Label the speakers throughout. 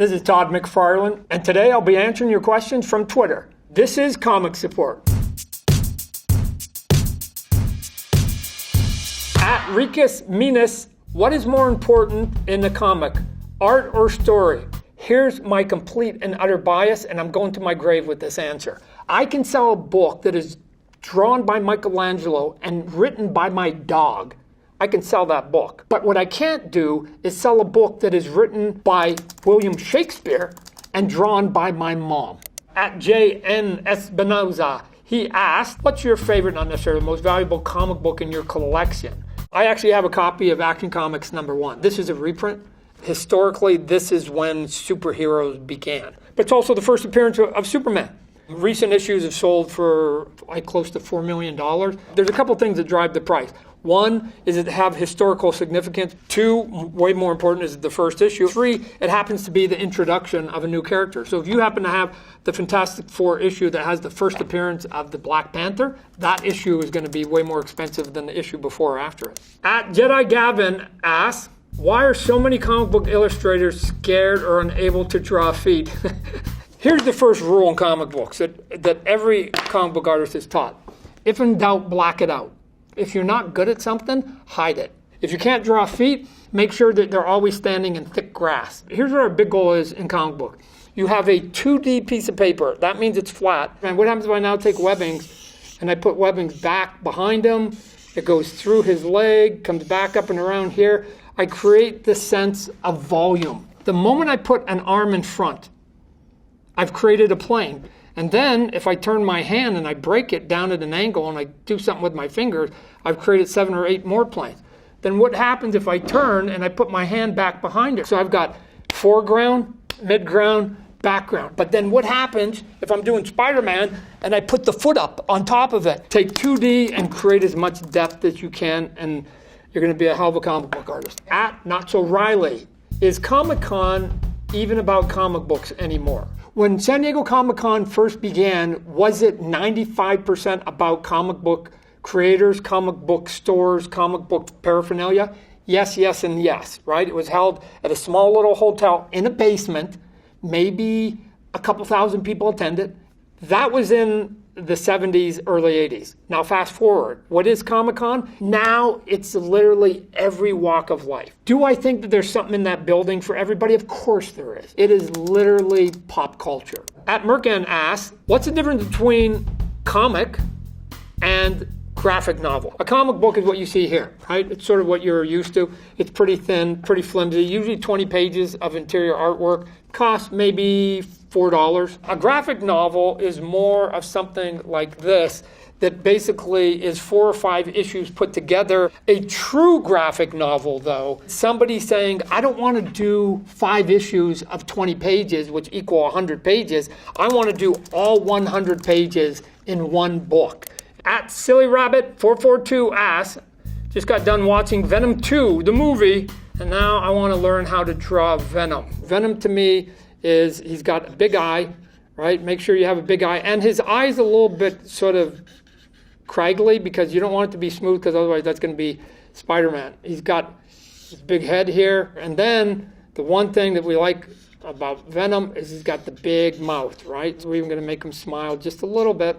Speaker 1: This is Todd McFarlane, and today I'll be answering your questions from Twitter. This is Comic Support. At Ricus Minas, what is more important in a comic, art or story? Here's my complete and utter bias, and I'm going to my grave with this answer. I can sell a book that is drawn by Michelangelo and written by my dog. I can sell that book. But what I can't do is sell a book that is written by William Shakespeare and drawn by my mom. At J.N. Espinoza, he asked, what's your favorite, not necessarily the most valuable comic book in your collection? I actually have a copy of Action Comics #1. This is a reprint. Historically, this is when superheroes began. But it's also the first appearance of Superman. Recent issues have sold for like close to $4 million. There's a couple things that drive the price. One is it have historical significance. Two, way more important, is the first issue. Three, it happens to be the introduction of a new character. So if you happen to have the Fantastic Four issue that has the first appearance of the Black Panther, that issue is going to be way more expensive than the issue before or after it. At Jedi Gavin asks, why are so many comic book illustrators scared or unable to draw feet? Here's the first rule in comic books that every comic book artist is taught. If in doubt, black it out. If you're not good at something, hide it. If you can't draw feet, make sure that they're always standing in thick grass. Here's what our big goal is in comic book. You have a 2D piece of paper. That means it's flat. And what happens if I now take webbings and I put webbings back behind him? It goes through his leg, comes back up and around here. I create the sense of volume. The moment I put an arm in front, I've created a plane. And then if I turn my hand and I break it down at an angle and I do something with my fingers, I've created 7 or 8 more planes. Then what happens if I turn and I put my hand back behind it? So I've got foreground, midground, background. But then what happens if I'm doing Spider-Man and I put the foot up on top of it? Take 2D and create as much depth as you can, and you're going to be a hell of a comic book artist. At Not So Riley, is Comic-Con even about comic books anymore? When San Diego Comic-Con first began, was it 95% about comic book creators, comic book stores, comic book paraphernalia? Yes, yes, and yes, right? It was held at a small little hotel in a basement. Maybe a couple thousand people attended. That was in the 70s, early 80s. Now fast forward, what is Comic-Con? Now it's literally every walk of life. Do I think that there's something in that building for everybody? Of course there is. It is literally pop culture. At Mercan asks, what's the difference between comic and graphic novel? A comic book is what you see here, right? It's sort of what you're used to. It's pretty thin, pretty flimsy, usually 20 pages of interior artwork. Costs maybe $4. A graphic novel is more of something like this that basically is 4 or 5 issues put together. A true graphic novel, though, somebody saying, I don't want to do 5 issues of 20 pages, which equal 100 pages. I want to do all 100 pages in one book. At Silly Rabbit 442 asks, just got done watching Venom 2, the movie, and now I want to learn how to draw Venom. Venom to me is, he's got a big eye, right? Make sure you have a big eye. And his eye's a little bit sort of craggly because you don't want it to be smooth because otherwise that's going to be Spider-Man. He's got his big head here. And then the one thing that we like about Venom is he's got the big mouth, right? So we're even going to make him smile just a little bit.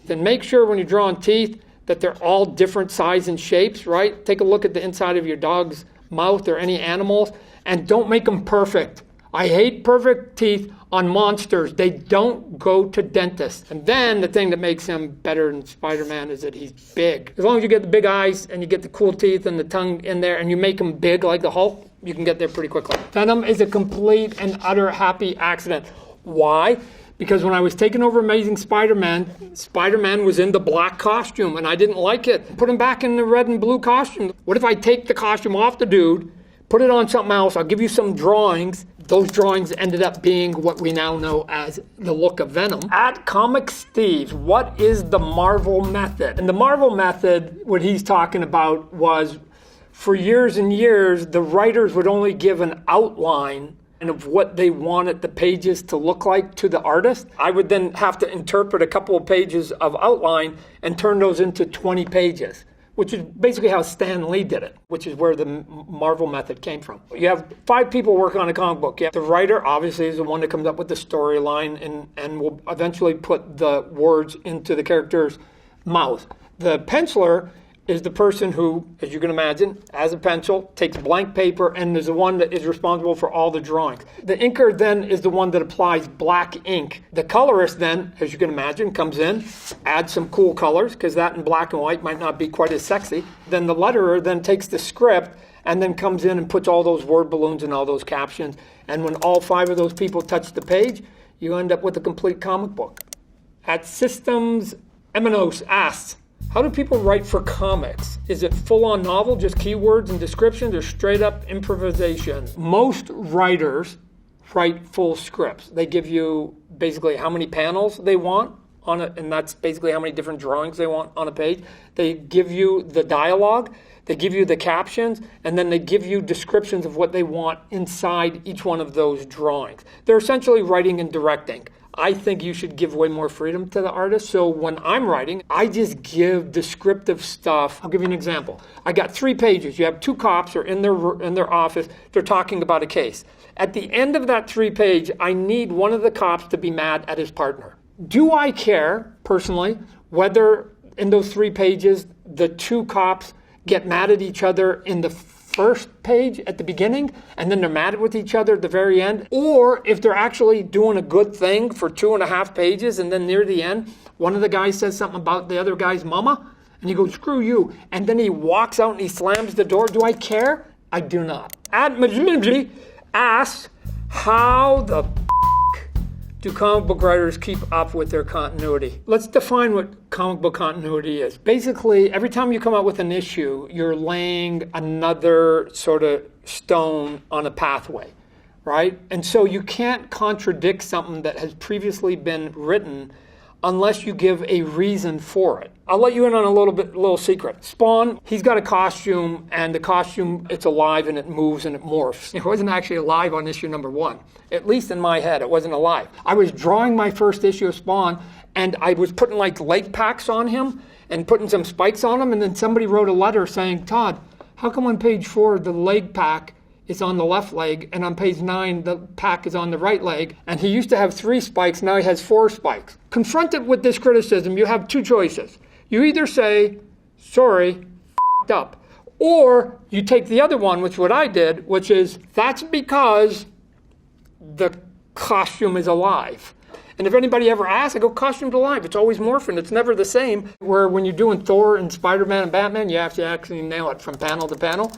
Speaker 1: Then make sure when you're drawing teeth that they're all different size and shapes, right? Take a look at the inside of your dog's mouth or any animals, and don't make them perfect. I hate perfect teeth on monsters. They don't go to dentists. And then the thing that makes him better than Spider-Man is that he's big. As long as you get the big eyes and you get the cool teeth and the tongue in there and you make him big like the Hulk, you can get there pretty quickly. Venom is a complete and utter happy accident. Why? Because when I was taking over Amazing Spider-Man, Spider-Man was in the black costume and I didn't like it. Put him back in the red and blue costume. What if I take the costume off the dude, put it on something else, I'll give you some drawings. Those drawings ended up being what we now know as the look of Venom. At Comic Steve, what is the Marvel method? And the Marvel method, what he's talking about was, for years and years, the writers would only give an outline and of what they wanted the pages to look like to the artist. I would then have to interpret a couple of pages of outline and turn those into 20 pages. which is basically how Stan Lee did it, which is where the Marvel method came from. You have 5 people working on a comic book. The writer, obviously, is the one that comes up with the storyline and will eventually put the words into the character's mouth. The penciler is the person who, as you can imagine, has a pencil, takes blank paper, and is the one that is responsible for all the drawings. The inker then is the one that applies black ink. The colorist then, as you can imagine, comes in, adds some cool colors, because that in black and white might not be quite as sexy. Then the letterer then takes the script and then comes in and puts all those word balloons and all those captions. And when all 5 of those people touch the page, you end up with a complete comic book. At Systems Emanos asks, how do people write for comics? Is it full-on novel, just keywords and descriptions, or straight-up improvisation? Most writers write full scripts. They give you basically how many panels they want on it, and that's basically how many different drawings they want on a page. They give you the dialogue, they give you the captions, and then they give you descriptions of what they want inside each one of those drawings. They're essentially writing and directing. I think you should give way more freedom to the artist. So when I'm writing, I just give descriptive stuff. I'll give you an example. I got 3 pages. You have 2 cops are in their office. They're talking about a case. At the end of that 3-page, I need one of the cops to be mad at his partner. Do I care, personally, whether in those 3 pages, the 2 cops get mad at each other in the first page at the beginning, and then they're mad with each other at the very end, or if they're actually doing a good thing for 2.5 pages, and then near the end, one of the guys says something about the other guy's mama, and he goes, screw you, and then he walks out and he slams the door. Do I care? I do not. Admajimji asks, how the do comic book writers keep up with their continuity? Let's define what comic book continuity is. Basically, every time you come out with an issue, you're laying another sort of stone on a pathway, right? And so you can't contradict something that has previously been written unless you give a reason for it. I'll let you in on a little secret. Spawn, he's got a costume, and the costume, it's alive and it moves and it morphs. It wasn't actually alive on issue number 1. At least in my head, it wasn't alive. I was drawing my first issue of Spawn, and I was putting like leg packs on him and putting some spikes on him, and then somebody wrote a letter saying, Todd, how come on page 4 the leg pack is on the left leg, and on page 9, the pack is on the right leg, and he used to have 3 spikes, now he has 4 spikes. Confronted with this criticism, you have 2 choices. You either say, sorry, f***ed up, or you take the other one, which is what I did, which is, that's because the costume is alive. And if anybody ever asks, I go, costume's alive. It's always morphing. It's never the same. Where when you're doing Thor and Spider-Man and Batman, you have to actually nail it from panel to panel.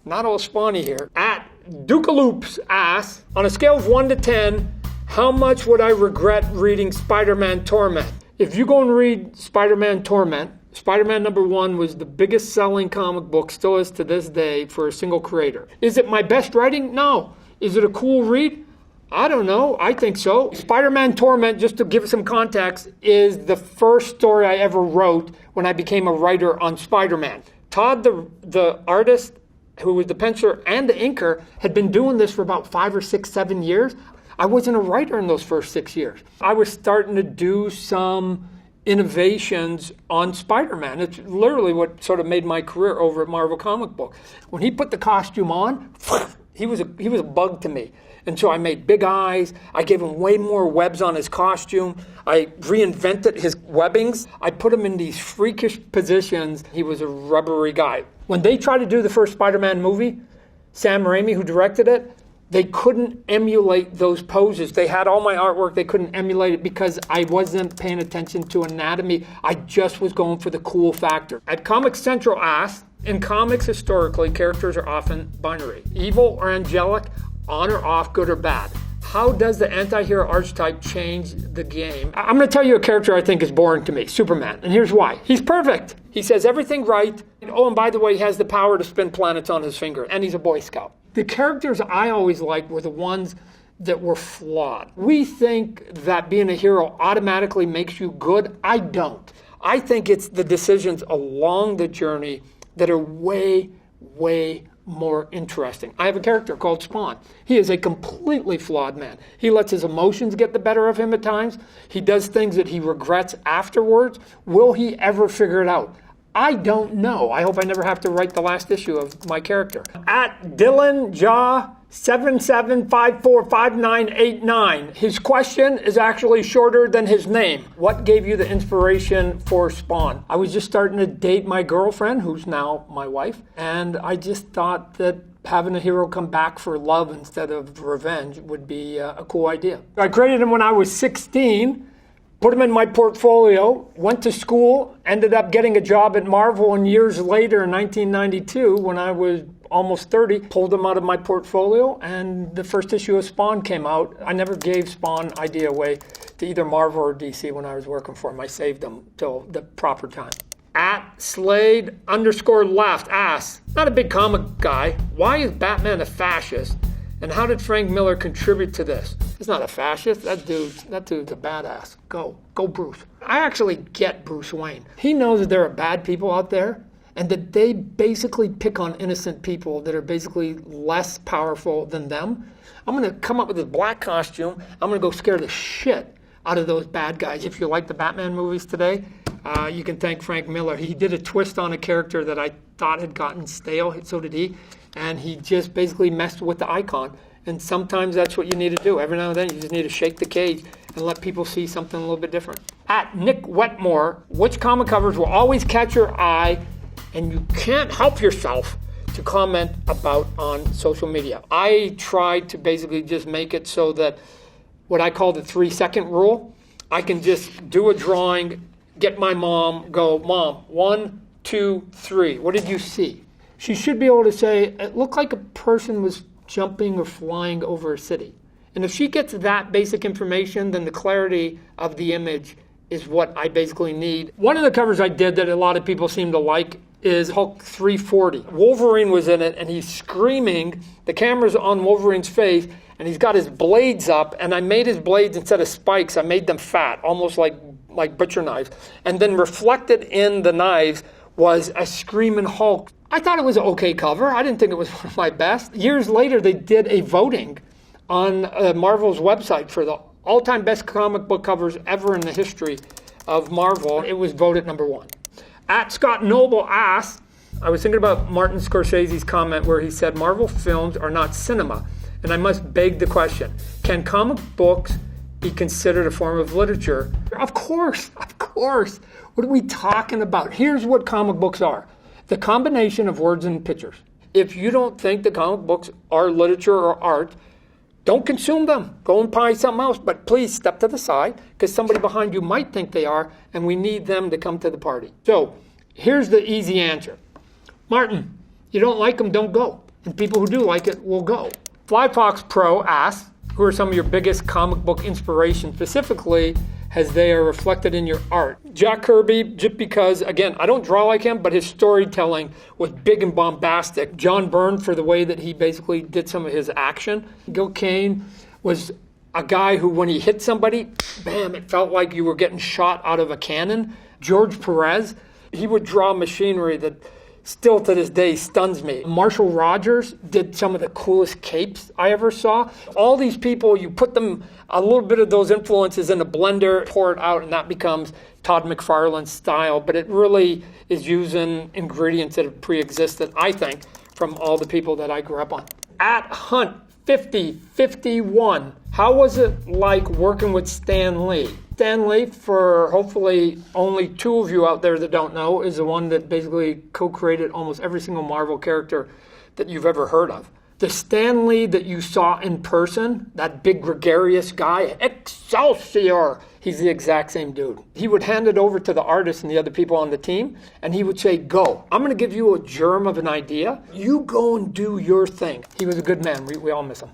Speaker 1: Not all spawny here. At Dukaloops asks, on a scale of 1 to 10, how much would I regret reading Spider-Man Torment? If you go and read Spider-Man Torment, Spider-Man number 1 was the biggest selling comic book, still is to this day, for a single creator. Is it my best writing? No. Is it a cool read? I don't know. I think so. Spider-Man Torment, just to give it some context, is the first story I ever wrote when I became a writer on Spider-Man. Todd, the artist, who was the penciler and the inker, had been doing this for about 5 or 6, 7 years. I wasn't a writer in those first 6 years. I was starting to do some innovations on Spider-Man. It's literally what sort of made my career over at Marvel Comic Book. When he put the costume on, he was a bug to me. And so I made big eyes. I gave him way more webs on his costume. I reinvented his webbings. I put him in these freakish positions. He was a rubbery guy. When they tried to do the first Spider-Man movie, Sam Raimi, who directed it, they couldn't emulate those poses. They had all my artwork. They couldn't emulate it because I wasn't paying attention to anatomy. I just was going for the cool factor. At Comic Central asks, in comics historically, characters are often binary. Evil or angelic, on or off, good or bad. How does the anti-hero archetype change the game? I'm going to tell you a character I think is boring to me, Superman. And here's why. He's perfect. He says everything right. And by the way, he has the power to spin planets on his finger. And he's a Boy Scout. The characters I always liked were the ones that were flawed. We think that being a hero automatically makes you good. I don't. I think it's the decisions along the journey that are way, way more interesting. I have a character called Spawn. He is a completely flawed man. He lets his emotions get the better of him at times. He does things that he regrets afterwards. Will he ever figure it out? I don't know. I hope I never have to write the last issue of my character. At Dylan Jaw 77545989. His question is actually shorter than his name. What gave you the inspiration for Spawn? I was just starting to date my girlfriend, who's now my wife, and I just thought that having a hero come back for love instead of revenge would be a cool idea. I created him when I was 16, put him in my portfolio, went to school, ended up getting a job at Marvel, and years later in 1992, when I was almost 30, pulled him out of my portfolio, and the first issue of Spawn came out. I never gave Spawn idea away to either Marvel or DC when I was working for him. I saved them till the proper time. At Slade_left asks, not a big comic guy, why is Batman a fascist? And how did Frank Miller contribute to this? He's not a fascist. That dude's a badass. Go Bruce. I actually get Bruce Wayne. He knows that there are bad people out there and that they basically pick on innocent people that are basically less powerful than them. I'm going to come up with a black costume. I'm going to go scare the shit out of those bad guys. If you like the Batman movies today, you can thank Frank Miller. He did a twist on a character that I thought had gotten stale, so did he. And he just basically messed with the icon. And sometimes that's what you need to do. Every now and then you just need to shake the cage and let people see something a little bit different. At Nick Wetmore, which comic covers will always catch your eye and you can't help yourself to comment about on social media? I tried to basically just make it so that what I call the 3-second rule, I can just do a drawing, get my mom, go, Mom, 1, 2, 3, what did you see? She should be able to say, it looked like a person was jumping or flying over a city. And if she gets that basic information, then the clarity of the image is what I basically need. One of the covers I did that a lot of people seem to like is Hulk 340. Wolverine was in it and he's screaming, the camera's on Wolverine's face, and he's got his blades up, and I made his blades, instead of spikes, I made them fat, almost like butcher knives. And then reflected in the knives was a screaming Hulk. I thought it was an okay cover. I didn't think it was one of my best. Years later, they did a voting on Marvel's website for the all-time best comic book covers ever in the history of Marvel. It was voted number 1. At Scott Noble asks, I was thinking about Martin Scorsese's comment where he said, Marvel films are not cinema. And I must beg the question, can comic books be considered a form of literature? Of course. What are we talking about? Here's what comic books are. The combination of words and pictures. If you don't think the comic books are literature or art, don't consume them. Go and buy something else. But please step to the side, because somebody behind you might think they are, and we need them to come to the party. So here's the easy answer. Martin, you don't like them, don't go. And people who do like it will go. Flyfox Pro asks, who are some of your biggest comic book inspirations, specifically as they are reflected in your art? Jack Kirby, just because, again, I don't draw like him, but his storytelling was big and bombastic. John Byrne, for the way that he basically did some of his action. Gil Kane was a guy who, when he hit somebody, bam, it felt like you were getting shot out of a cannon. George Perez, he would draw machinery that still to this day stuns me. Marshall Rogers did some of the coolest capes I ever saw. All these people, you put them, a little bit of those influences in a blender, pour it out, and that becomes Todd McFarlane's style. But it really is using ingredients that have pre-existed, I think, from all the people that I grew up on. At Hunt 5051, how was it like working with Stan Lee? Stan Lee, for hopefully only 2 of you out there that don't know, is the one that basically co-created almost every single Marvel character that you've ever heard of. The Stan Lee that you saw in person, that big gregarious guy, Excelsior, he's the exact same dude. He would hand it over to the artists and the other people on the team, and he would say, go. I'm going to give you a germ of an idea. You go and do your thing. He was a good man. We all miss him.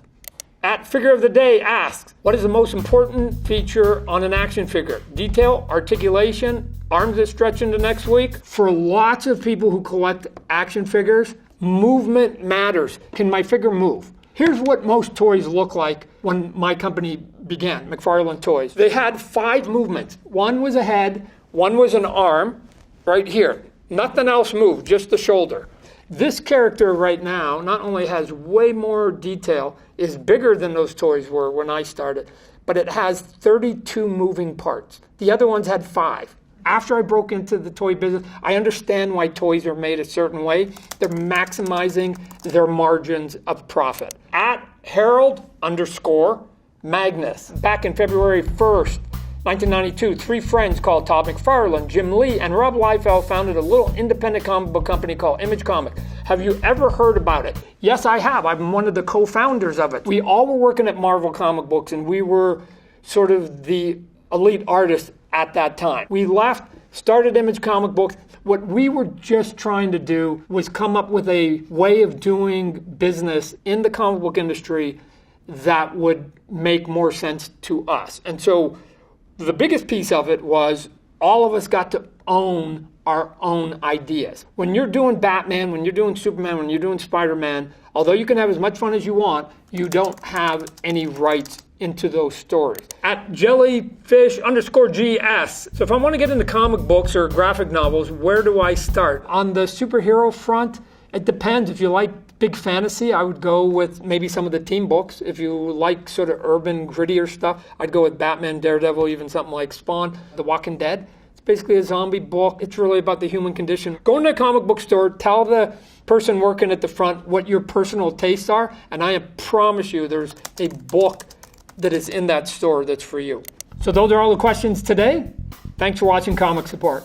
Speaker 1: At Figure of the Day asks, what is the most important feature on an action figure? Detail, articulation, arms that stretch into next week? For lots of people who collect action figures, movement matters. Can my figure move? Here's what most toys look like when my company began, McFarlane Toys. They had 5 movements. 1 was a head, 1 was an arm, right here. Nothing else moved, just the shoulder. This character right now not only has way more detail, is bigger than those toys were when I started, but it has 32 moving parts. The other ones had 5. After I broke into the toy business, I understand why toys are made a certain way. They're maximizing their margins of profit. At Harold_Magnus, back in February 1st, 1992, three friends called Todd McFarlane, Jim Lee, and Rob Liefeld founded a little independent comic book company called Image Comic. Have you ever heard about it? Yes, I have. I'm one of the co-founders of it. We all were working at Marvel comic books, and we were sort of the elite artists at that time. We left, started Image Comic Books. What we were just trying to do was come up with a way of doing business in the comic book industry that would make more sense to us. And so the biggest piece of it was all of us got to own our own ideas. When you're doing Batman, when you're doing Superman, when you're doing Spider-Man, although you can have as much fun as you want, you don't have any rights into those stories. At jellyfish_GS. So if I want to get into comic books or graphic novels, where do I start? On the superhero front, it depends. If you like big fantasy, I would go with maybe some of the team books. If you like sort of urban, grittier stuff, I'd go with Batman, Daredevil, even something like Spawn. The Walking Dead. It's basically a zombie book. It's really about the human condition. Go into a comic book store, tell the person working at the front what your personal tastes are, and I promise you there's a book that is in that store that's for you. So those are all the questions today. Thanks for watching Comic Support.